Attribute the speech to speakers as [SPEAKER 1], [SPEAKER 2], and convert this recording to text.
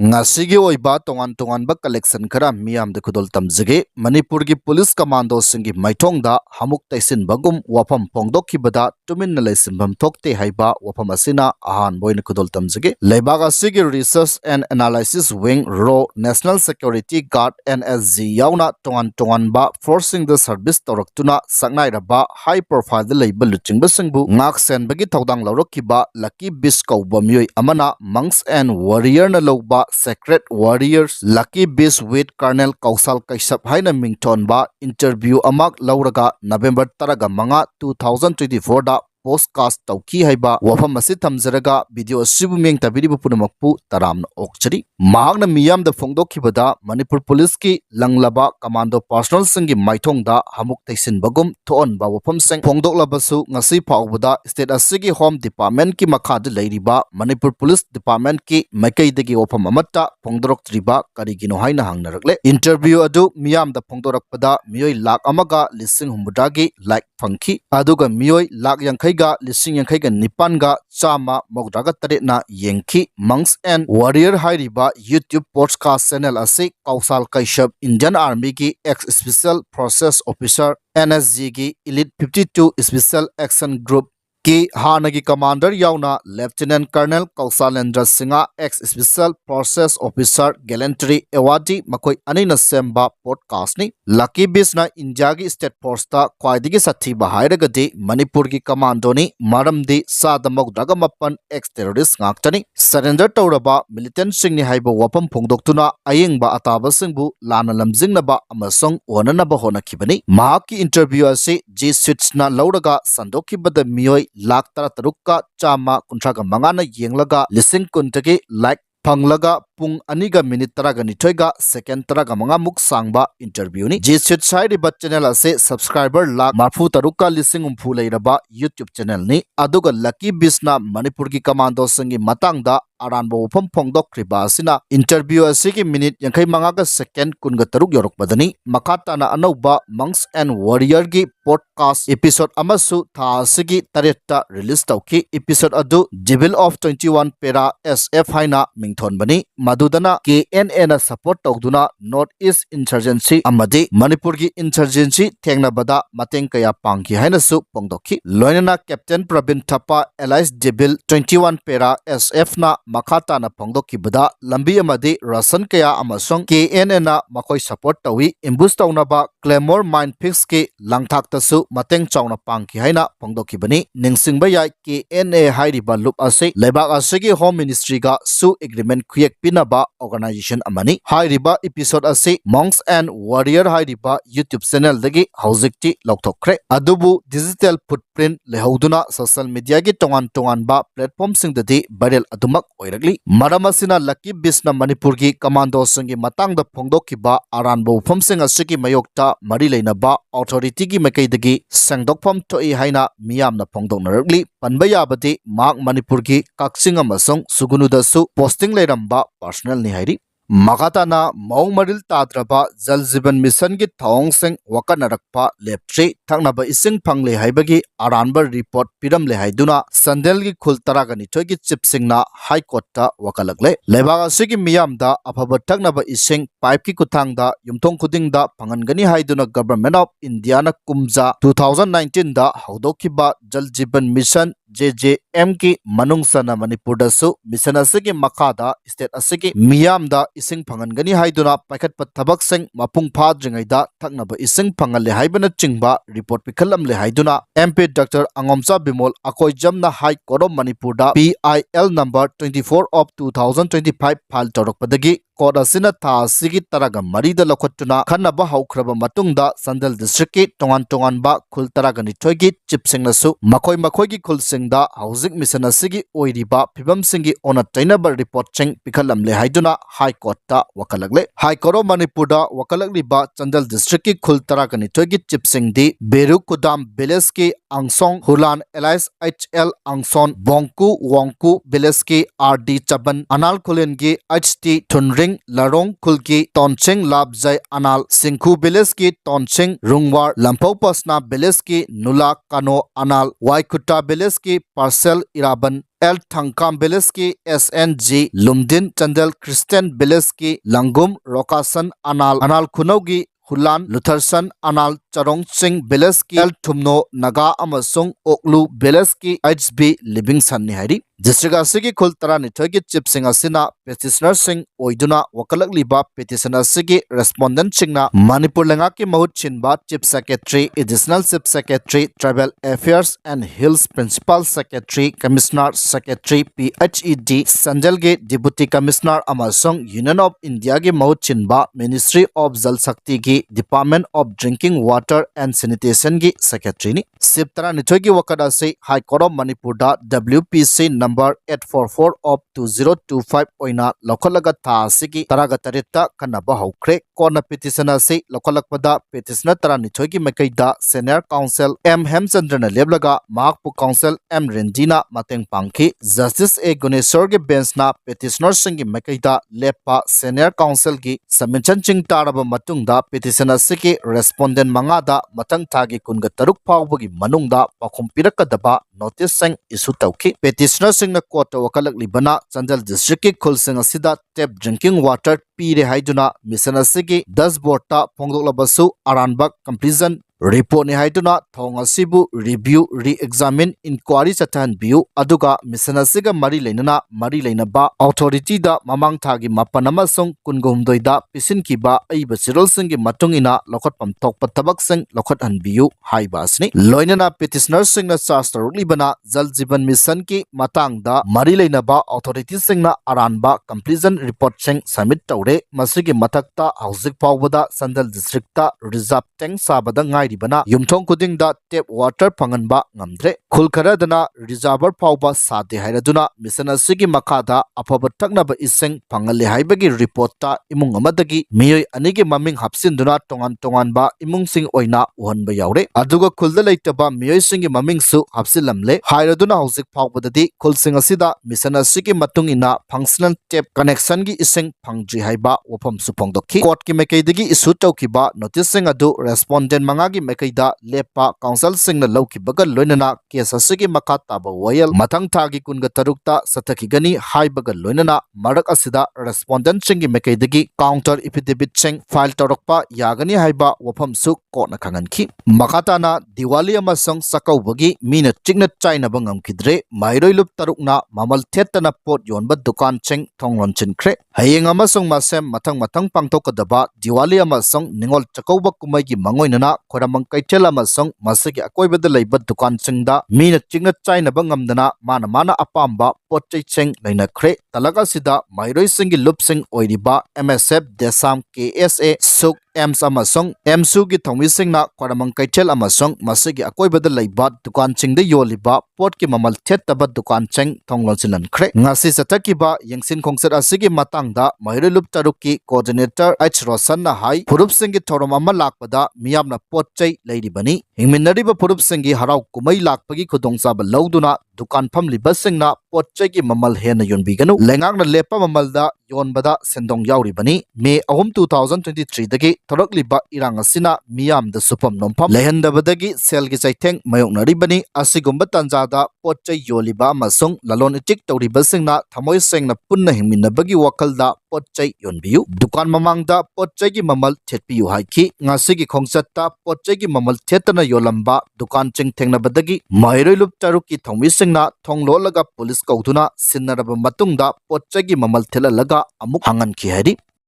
[SPEAKER 1] Ngasigi oiba tongan ba collection khara miyam de khudol tamjige Manipur gi police commando singi Maithongda Hamuk taisin bagum wafam pongdokhi bada tumin na laisin bam thokte haiba wafam asina ahan boin khudol tamjige Leibaga sigi research and analysis wing ro National Security Guard NSG yauna tongan ba forcing the service toraktuna sangnai raba high profile de label luching basingbu ngak sen bagi tawdang lawrokkiba lucky bis kauba miyoi amana monks and warrior na loba Secret Warriors Lucky Beast with Colonel Kausal Kaisap haina mington ba interview amak lauraga November taraga manga 2024 da postcast tauki haiba wafam asi thamjaraga video sibu meng tabiribu punamakpu taramna okchari mahakna miyam da phongdokhibada Manipur police ki langlaba commando personnel singi Maithongda Hamuk taisin bagum thon ba wafam seng phongdoklabasu ngasi phawbada state asigi home department ki makhad leiriba Manipur police department ki makaidagi wafam amata phongdoroktriba karigino haina hangnarakle interview adu miyam da phongdorakpada miyoi lak amaga lising humbudagi like phangki aduga miyoi lak yankhai ga lising yankhai ga nipan ga chama mogdaga tare na yengki monks and warrior hairiba YouTube podcast channel ase Kausal Kaishap Indian Army ki ex special process officer NSG ki elite 52 special action group ki hanagi commander yauna Lieutenant Colonel Kausalendra Singha ex special process officer gallantry awadi makoi anina semba podcast ni Lucky Beast na India gi state force ta khwaidigi sathi bahairagadi Manipur gi commando ni maramdi sadamok daga mapan ex terrorist ngaktani surrender tawraba militant singni haiba wapam phongdoktuna ayengba ataba singbu lana lamjingnaba amasong onanaba honakibani mahaki interview ase G switch na lauraga sandokhibada miyoi Lak tara tarukka chama kuntraga mangana yenglaga lising kuntagi like phanglaga pung aniga minute taraga nithoiga second taraga manga muk sangba interview ni jisut side ba channel ase subscriber lak marfu tarukka lising umphu leiraba YouTube channel ni aduga Lucky Beast na Manipur gi commando singi matangda aranbo wafam phongdokhriba asina interview asigi minute yankhai manga ga second kunga taruk yorokbadani makata na anauba monks and warrior gi podcast episode amasu tha asigi taretta release tauki episode adu Devil of 21 Para SF haina mingthon bani madudana KNA na support tawduna North East Insurgency amadi Manipur gi insurgency thengnabada mateng kaya pangki haina su pongdokhi loinana Captain Pravin Thapa Allies Devil 21 Para SF na makata na phongdokhi bada lambi amadi rasan kaya amasong KNA na makoi support tawi ambush tawnaba Claymore mine fix ki langthak tasu mateng chawna pangki haina phongdokhi bani ningsingba yai KNA hairiba loop ase lebak asegi home ministry ga su agreement khuyek pinaba organization amani hairiba episode ase monks and warrior hairiba YouTube channel dagi haujikti lokthokre adubu digital footprint lehoduna social media gi tongan ba platform singdadi viral adumak oiragli maramasina Lucky Beast na Manipur gi commando singi matangda phongdokhiba aranbo phomsing asigi mayokta mari leinaba authority gi makaidagi sangdokpham toi haina miyamna phongdoknaragli panbaya badi mak Manipur gi kaksing amasong sugunudasu posting leiramba personal ni hairi Makatana Maung Maril Tadraba Jal Jiban Mission ki Thong sing wakanarakpa leptre thaknaba ising phangle haibagi aranba report piram le haiduna sandel gi khul taragani thogi chipsing na high court ta wakalagle lebaga sigi miyamda afaba thaknaba ising pipe ki kuthangda yumthong khuding da phangangani haiduna Government of India na kumja 2019 da haudokhiba Jal Jiban Mission JJM ki manungsana Manipur dasu mission asigi makada state asigi miyamda ising phangangani haiduna paikhat pathabak sing mapung phadringaida thaknaba ising phangale haibana chingba report pikhalam le haiduna MP Dr. Angomcha Bimol akoi jamna High Court of Manipur da PIL number 24 of 2025 file torokpadagi court asina tha sigi taraga marida lokhotuna khanaba haukraba matungda Sandal district ki tongan ba khul taraga nithoi gi chipsing nasu makoi gi khulsing da housing mission asigi oiriba phibam singi ona tainaba report cheng pikhalam le haiduna High Court ta wakalagle High Court of Manipur da wakalagli ba Sandal district ki khul taraga nithoi gi chipsing di Beru Kudam village ki Angsong Hulan Allies HL Angson Bongku Wongku village ki RD Chaban Anal Kulen gi HT Thunring Tonsing Larong Kulki Tonsing Labjai Anal Singku Bileski Tonsing Rungwar Lampau Pasna Bileski Nula Kano Anal Waikuta Bileski Parcel Iraban El Thangkam Bileski SNG Lumdin Chandel Christian Bileski Langum Rokasan Anal Kunogi Hulan Lutherson Anal Charong Singh Bileski El Tumno Naga Amasung Oklu Bileski HB Livingston Nihari District Asigi Kultara Nitogi Chip Sing Asina Petitioner Singh Oiduna Wakalak Liba Petitioner Sigi Respondent Chingna Manipur Langaki Mahut Chinba Chip Secretary Additional Chip Secretary Tribal Affairs and Hills Principal Secretary Commissioner Secretary PHED Sanjalge Deputy Commissioner Amasung Union of India Ge Mahut Chinba Ministry of Jal Shakti Ge Department of Drinking Water and Sanitation Ge Secretary ni Siptara Nitogi Wakada se High Court of Manipur da WPC number 844 of 2025 oina lokalaga tha asigi taraga tarita kanaba haukre kona petition ase lokalakpada petitioner tara nithoigi mekaida senior counsel M Hemchandra leblaga Makpu counsel M Rendina mateng pangki justice A Guneshwar ge bench na petitioner singi mekaida lepa senior counsel gi submission ching taraba matungda petition asigi respondent mangada matang thagi kunga taruk phawbagi manungda pakhum pirakadaba notice sang issue tauki petitioner singna court wakalak libana Chandel district ki khulsing asida tap drinking water pire haiduna mission asigi 10 board ta phongdoklabasu aranbak completion report ni haiduna Thong asibu review re-examine inquiry chatan biu aduga mission asiga mari leinaba authority da mamang thagi mapanama song kungumdoi da pisin kiba aiba sirol singi matungina lokot pamtok patabak sing lokot hanbiu haiba asni loinana petitioner singna charge tarukli bana jal jivan mission ki matang da mari leinaba authority singna aranba completion report sing submit tawre masigi matakta hauzik pawbada Sandal district ta reserve tank sabada ngai bana yumthong kuding da tap water panganba ngamdre khulkhara dana reservoir pawba sade hairaduna mission asigi makada afaba taknaba iseng pangale haibagi report ta imung amadagi miyoi anigi maming hapsinduna tongan ba imung sing oina uhanba yaure aduga khulda leitaba miyoi singi maming su hapsilamle hairaduna hauzik pawbadadi khulsing asida mission asigi matungina functional tap connection gi iseng phangdri haiba wafam supongdokhi court ki mekaidagi issue tawkiba notice sing adu respondent mangagi mekaida lepa council singna lawkibaga loinana case asigi makha taba wayal mathang thagi kunga tarukta sathakigani haibaga loinana marak asida respondent singi mekaidagi counter affidavit sing file torokpa yagani haiba wafam su kona khanganki makhatana Diwali amasang sakaubagi mina chigna chaina bangam kidre mairoi lup tarukna Mammal Thetana pot yonba Dukan cheng Thong Lonsinhankhre hayeng amasang masem mathang pangtokadaba Diwali amasang ningol chakauba kumaigi mangoinana khoramang kaithel amasang masigi akoibada leiba Dukan singda mina chigna chaina bangamdana mana apamba potchai cheng leinakhre talaga sida mairoi singi lup sing oiriba MSF Desam KSA Suk Ems amasong Emsu gi thongmi singna khoramang kaithel amasong masigi akoibada leiba Dukan chingda yoliba pot ki Mammal Thetaba Dukan cheng Thong Lonsinhankhre ngasi chatakiba yengsin khongsat asigi matangda mairoi lup taruki coordinator H Rosan na hai purup singi thorom ama lakpada miyamna potchai leiribani hingminnariba purup singi harau kumai lakpagi khudongchaba lauduna Dukan phamliba singna potchai gi Mammal hena yonbiganu lengakna lepa Mammalda yonbada sendong yauribani May 3 2023 dagi thorakliba irang asina miyamda supam nompham lehendabadagi selgi chaitheng mayoknaribani asigumba tanjada potchai yoliba amasung lalon itik tawriba singna thamoi sengna punna hingminnabagi wakalda potchai yonbiu Dukan mamangda potchai gi Mammal thetpiu haiki ngasigi khongchatta potchai gi Mammal thetana yolamba Dukan ching thengnabadagi mairoi lup taruki thongmi singna thonglolaga police kauduna sinnaraba matungda potchai gi Mammal thelalaga amuk hangan ki hari